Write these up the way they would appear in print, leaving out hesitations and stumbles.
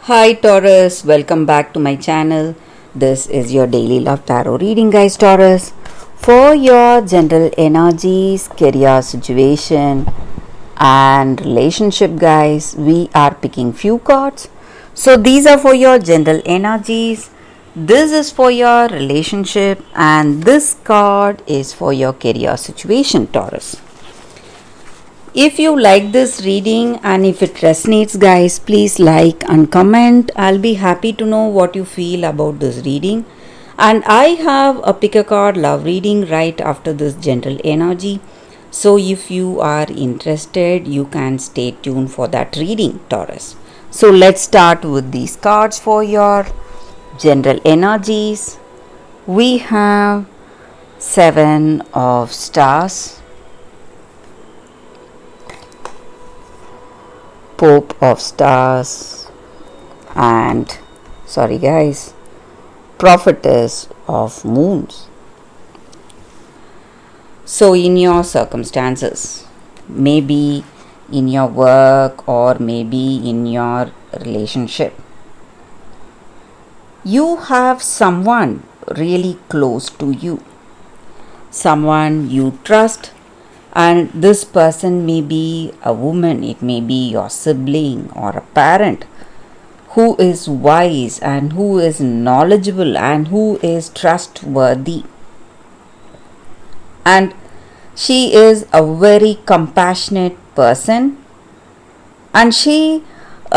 Hi Taurus, welcome back to my channel. This is your daily love tarot reading, guys. Taurus, for your general energies, career situation, and relationship, guys, we are picking few cards. So these are for your general energies. This is for your relationship, and this card is for your career situation, Taurus. If you like this reading and if it resonates, guys, please like and comment. I'll be happy to know what you feel about this reading. And I have a pick a card love reading right after this general energy. So if you are interested, you can stay tuned for that reading, Taurus. So let's start with these cards for your general energies. We have 7 of Stars, Pope of Stars, and Prophetess of Moons. So, in your circumstances, maybe in your work or maybe in your relationship, you have someone really close to you, someone you trust, and this person may be a woman, it may be your sibling or a parent who is wise and who is knowledgeable and who is trustworthy. And she is a very compassionate person, and she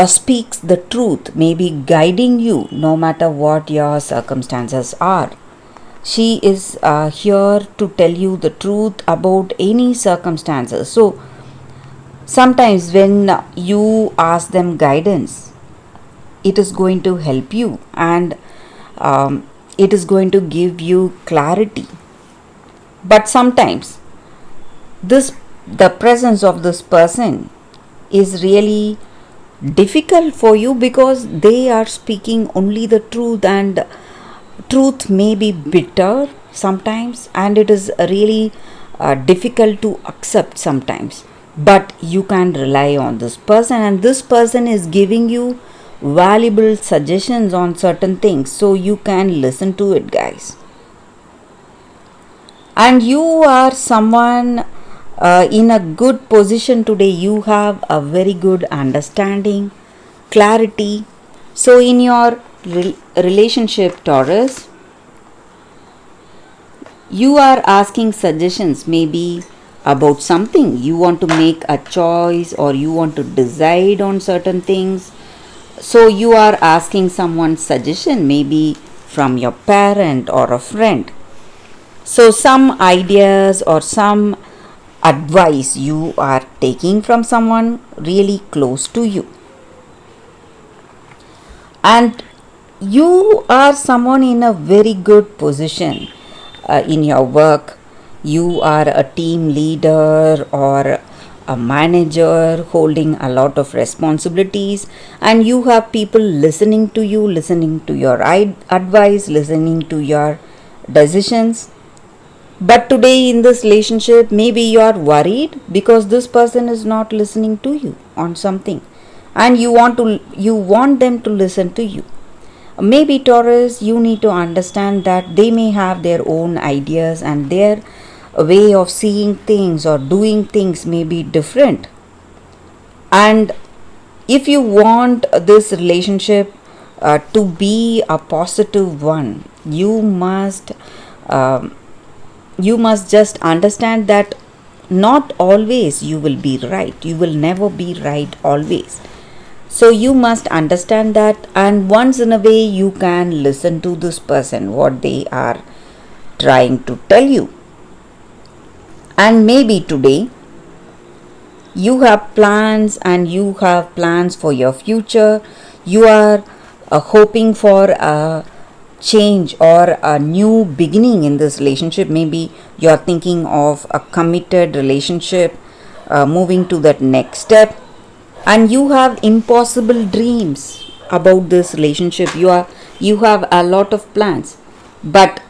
speaks the truth, maybe guiding you no matter what your circumstances are. She is here to tell you the truth about any circumstances. So sometimes when you ask them guidance, it is going to help you, and it is going to give you clarity. But sometimes the presence of this person is really difficult for you because they are speaking only the truth, and truth may be bitter sometimes, and it is really difficult to accept sometimes. But you can rely on this person, and this person is giving you valuable suggestions on certain things, so you can listen to it, guys. And you are someone in a good position today. You have a very good understanding, clarity. So in your relationship, Taurus, you are asking suggestions maybe about something. You want to make a choice or you want to decide on certain things. So you are asking someone's suggestion, maybe from your parent or a friend. So some ideas or some advice you are taking from someone really close to you. And you are someone in a very good position in your work. You are a team leader or a manager holding a lot of responsibilities, and you have people listening to you, listening to your advice, listening to your decisions. But today in this relationship, maybe you are worried because this person is not listening to you on something, and you want them to listen to you. Maybe Taurus, you need to understand that they may have their own ideas and their way of seeing things or doing things may be different. And if you want this relationship to be a positive one, you must just understand that not always you will be right. You will never be right always. So you must understand that, and once in a way you can listen to this person, what they are trying to tell you. And maybe today you have plans, and you have plans for your future. You are hoping for a change or a new beginning in this relationship. Maybe you are thinking of a committed relationship, moving to that next step, and you have impossible dreams about this relationship. You have a lot of plans, but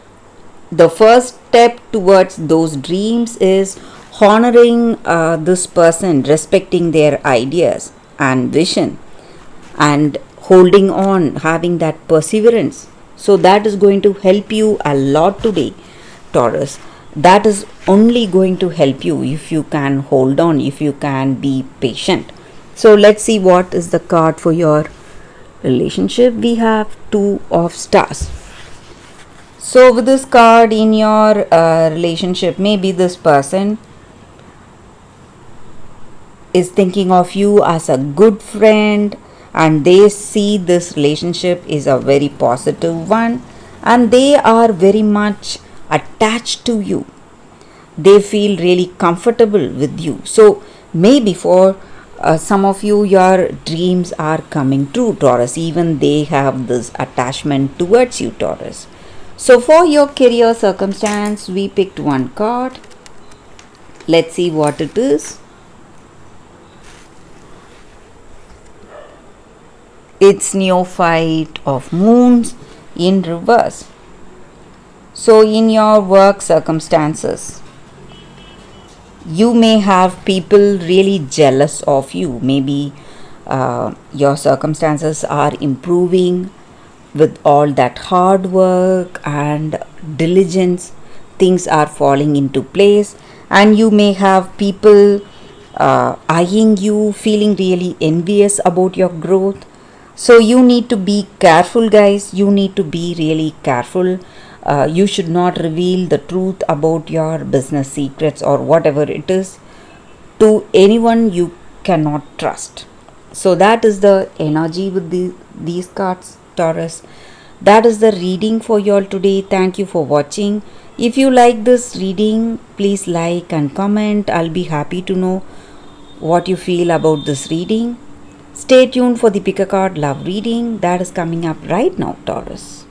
the first step towards those dreams is honoring this person, respecting their ideas and vision, and holding on, having that perseverance. So that is going to help you a lot today, Taurus. That is only going to help you if you can hold on, if you can be patient. So let's see what is the card for your relationship. We have Two of Stars. So with this card in your relationship, maybe this person is thinking of you as a good friend, and they see this relationship is a very positive one, and they are very much attached to you. They feel really comfortable with you. So maybe for some of you, your dreams are coming true, Taurus. Even they have this attachment towards you, Taurus. So for your career circumstance, we picked one card. Let's see what it is. It's Neophyte of Moons in reverse. So in your work circumstances, you may have people really jealous of you. Maybe your circumstances are improving with all that hard work and diligence. Things are falling into place, and you may have people eyeing you, feeling really envious about your growth. So you need to be careful, guys. You need to be really careful. You should not reveal the truth about your business secrets or whatever it is to anyone you cannot trust. So that is the energy with these cards, Taurus. That is the reading for you all today. Thank you for watching. If you like this reading, please like and comment. I'll be happy to know what you feel about this reading. Stay tuned for the pick a card love reading that is coming up right now, Taurus.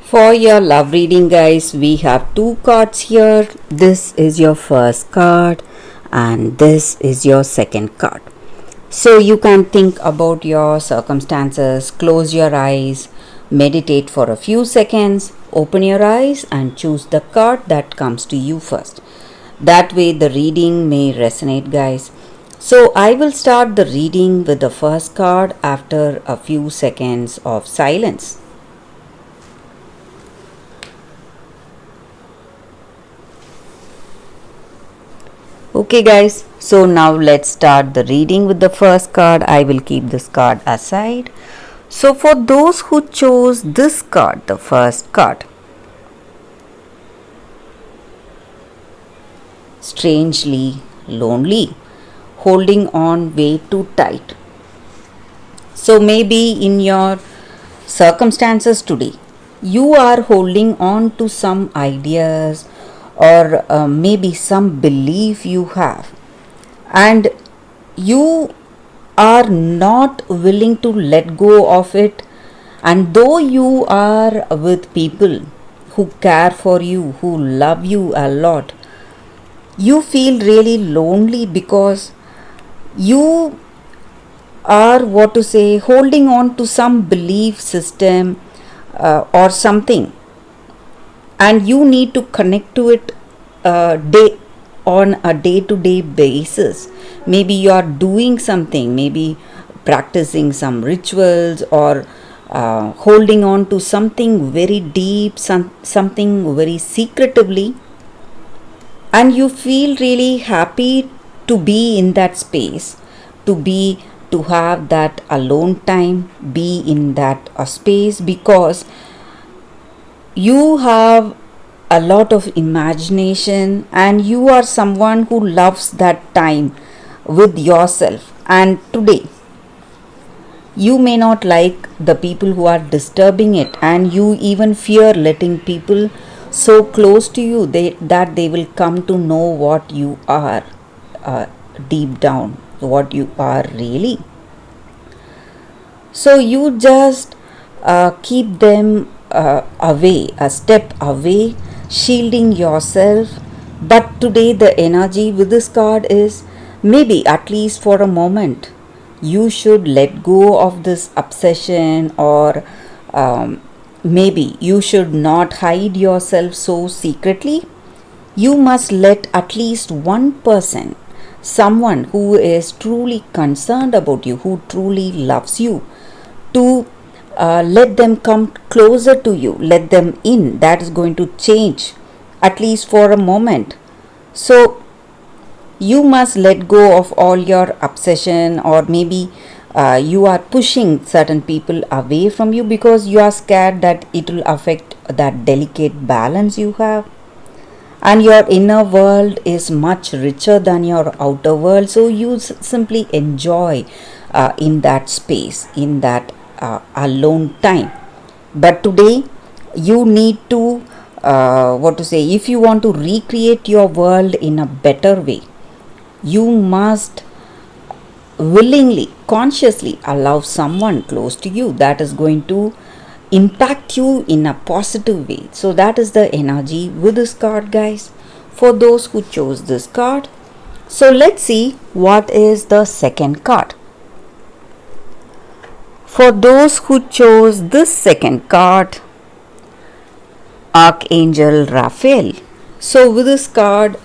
For your love reading, guys, we have two cards here. This is your first card and this is your second card. So you can think about your circumstances, close your eyes, meditate for a few seconds, open your eyes and choose the card that comes to you first. That way the reading may resonate, guys. So I will start the reading with the first card after a few seconds of silence. Okay, guys, so now let's start the reading with the first card. I will keep this card aside. So for those who chose this card, the first card, strangely lonely, holding on way too tight. So maybe in your circumstances today, you are holding on to some ideas or maybe some belief you have, and you are not willing to let go of it. And though you are with people who care for you, who love you a lot, you feel really lonely because you are, what to say, holding on to some belief system or something, and you need to connect to it on a day-to-day basis. Maybe you are doing something, maybe practicing some rituals or holding on to something very deep, something very secretively, and you feel really happy to be in that space, to have that alone time, be in that space, because you have a lot of imagination and you are someone who loves that time with yourself. And today you may not like the people who are disturbing it, and you even fear letting people so close to you that they will come to know what you are deep down, what you are really. So you just keep them away, a step away, shielding yourself. But today the energy with this card is, maybe at least for a moment, you should let go of this obsession, or maybe you should not hide yourself so secretly. You must let at least one person, someone who is truly concerned about you, who truly loves you, to let them come closer to you, let them in. That is going to change, at least for a moment. So you must let go of all your obsession, or maybe you are pushing certain people away from you because you are scared that it will affect that delicate balance you have. And your inner world is much richer than your outer world, so you simply enjoy in that space, in that alone time. But today you need to what to say, if you want to recreate your world in a better way, you must willingly, consciously allow someone close to you that is going to impact you in a positive way. So that is the energy with this card, guys, for those who chose this card. So let's see what is the second card. For those who chose this second card, Archangel Raphael. So with this card,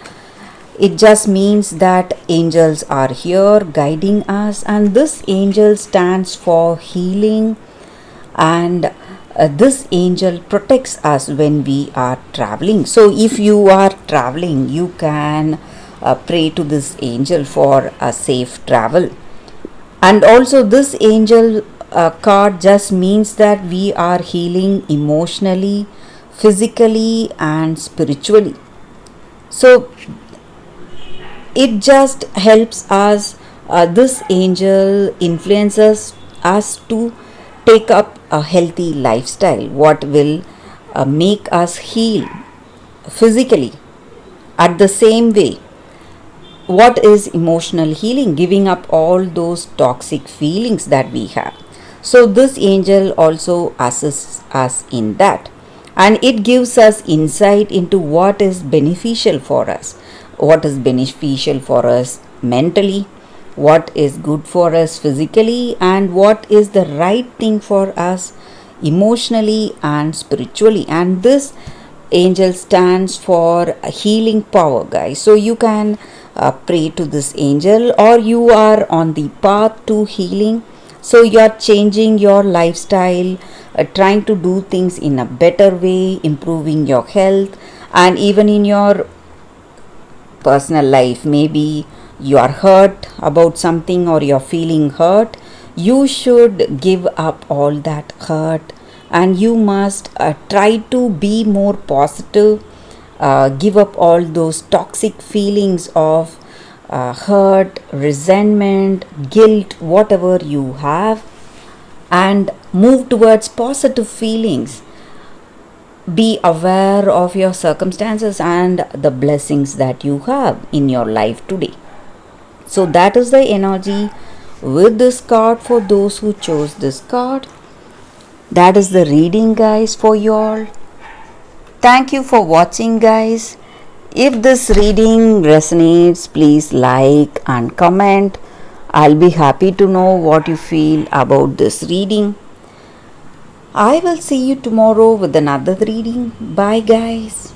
it just means that angels are here guiding us, and this angel stands for healing, and this angel protects us when we are traveling. So if you are traveling, you can pray to this angel for a safe travel. And also this angel card just means that we are healing emotionally, physically and spiritually. So it just helps us, this angel influences us to take up a healthy lifestyle, what will make us heal physically. At the same way, what is emotional healing? Giving up all those toxic feelings that we have. So this angel also assists us in that, and it gives us insight into what is beneficial for us, what is beneficial for us mentally, what is good for us physically, and what is the right thing for us emotionally and spiritually. And this angel stands for healing power, guys. So you can pray to this angel, or you are on the path to healing. So you are changing your lifestyle, trying to do things in a better way, improving your health, and even in your personal life. Maybe you are hurt about something, or you're feeling hurt. You should give up all that hurt, and you must try to be more positive. Give up all those toxic feelings of hurt, resentment, guilt, whatever you have, and move towards positive feelings. Be aware of your circumstances and the blessings that you have in your life today. So that is the energy with this card for those who chose this card. That is the reading, guys, for you all. Thank you for watching, guys. If this reading resonates, please like and comment. I'll be happy to know what you feel about this reading. I will see you tomorrow with another reading. Bye, guys.